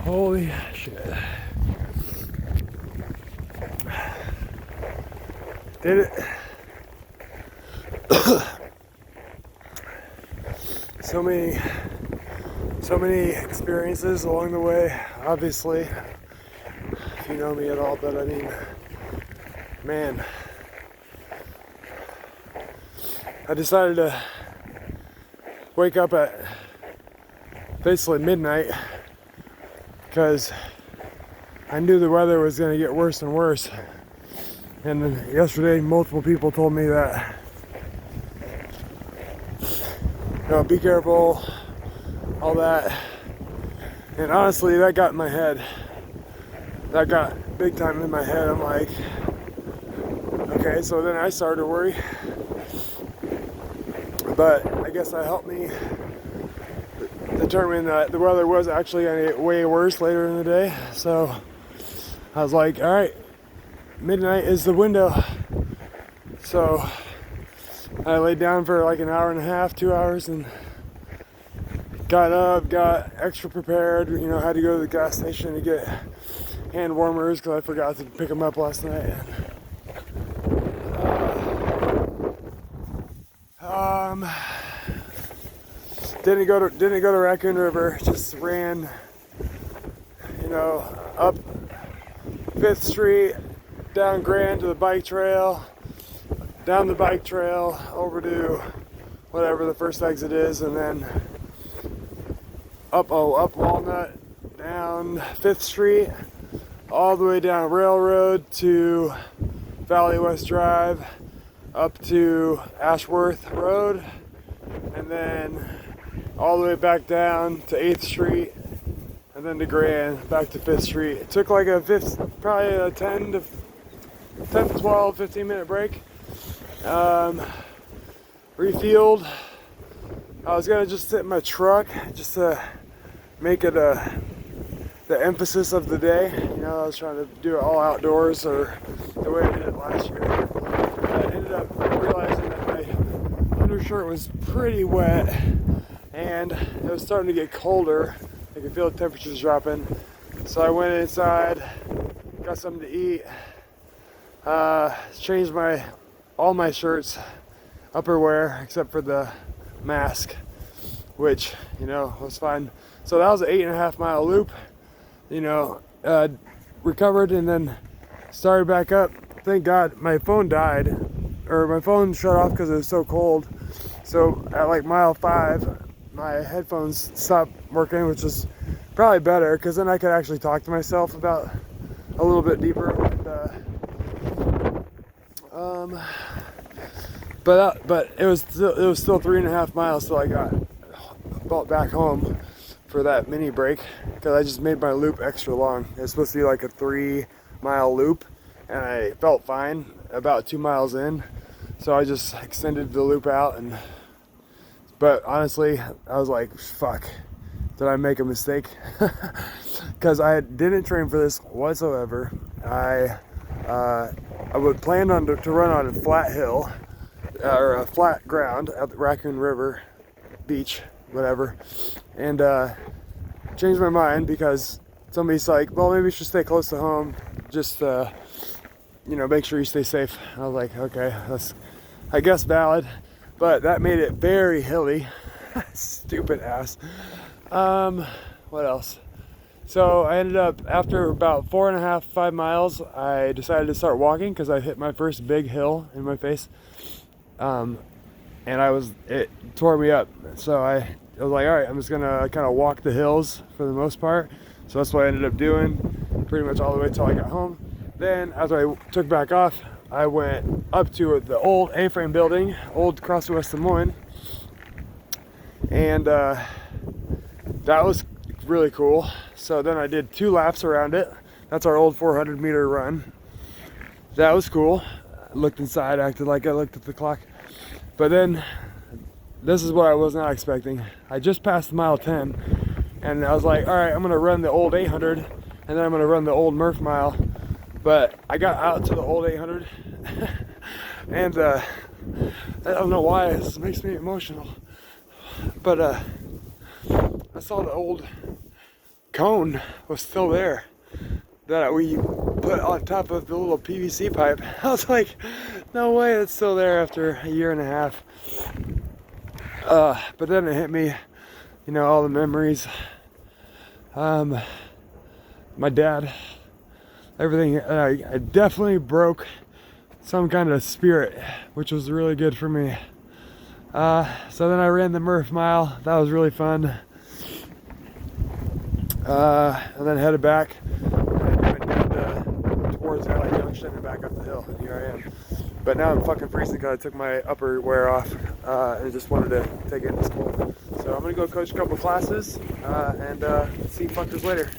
Holy shit. Did it. So many experiences along the way, obviously, if you know me at all, but I mean, man, I decided to wake up at basically midnight because I knew the weather was going to get worse and worse. And then yesterday, multiple people told me that, you know, be careful, all that. And honestly, that got in my head. That got big time in my head. I'm like, okay, so then I started to worry. But I guess that helped me determine that the weather was actually going to get way worse later in the day. So I was like, all right, midnight is the window. So I laid down for like an hour and a half, 2 hours, and got up, got extra prepared. You know, had to go to the gas station to get hand warmers because I forgot to pick them up last night. Didn't go to Raccoon River. Just ran, you know, up 5th Street, down Grand to the bike trail, down the bike trail over to whatever the first exit is, and then up Walnut, down 5th Street, all the way down Railroad to Valley West Drive, up to Ashworth Road, and then all the way back down to 8th Street, and then to Grand, back to 5th Street. It took like probably a 10 to 12, 15 minute break. Refueled. I was gonna just sit in my truck just to make it the emphasis of the day. You know, I was trying to do it all outdoors or the way I did it last year. I ended up realizing that my undershirt was pretty wet and it was starting to get colder. I could feel the temperatures dropping. So I went inside, got something to eat, changed all my shirts, upperwear, except for the mask, which, you know, was fine. So that was an 8.5 mile loop, you know, recovered and then started back up. Thank God my phone died, or my phone shut off because it was so cold. So at like mile 5, my headphones stopped working, which is probably better because then I could actually talk to myself about a little bit deeper. But it was still 3.5 miles till I got back home for that mini break because I just made my loop extra long. It's supposed to be like a 3-mile loop, and I felt fine about 2 miles in, so I just extended the loop out. But honestly, I was like, fuck, did I make a mistake? Because I didn't train for this whatsoever. I would plan to run on a flat hill or a flat ground at the Raccoon River beach, whatever, and changed my mind because somebody's like, well, maybe you should stay close to home, just you know, make sure you stay safe. I was like, okay, that's, I guess, valid, but that made it very hilly. Stupid ass. What else? So I ended up, after about 4.5, 5 miles, I decided to start walking because I hit my first big hill in my face. And it tore me up. So I was like, all right, I'm just gonna kind of walk the hills for the most part. So that's what I ended up doing pretty much all the way till I got home. Then after I took back off, I went up to the old A-frame building, old Cross West Des Moines. And that was really cool. So then I did 2 laps around it. That's our old 400-meter run. That was cool. I looked inside, acted like I looked at the clock. But then, this is what I was not expecting. I just passed mile 10, and I was like, all right, I'm gonna run the old 800, and then I'm gonna run the old Murph mile. But I got out to the old 800, and I don't know why, this makes me emotional. But I saw the old cone was still there that we put on top of the little PVC pipe. I was like, no way it's still there after a year and a half. But then it hit me, you know, all the memories. My dad, everything. I definitely broke some kind of spirit, which was really good for me. So then I ran the Murph Mile. That was really fun. And then headed back and went down towards LA Junction and back up the hill. And here I am. But now I'm fucking freezing because I took my upper wear off and just wanted to take it into school. So I'm gonna go coach a couple classes and see fuckers later.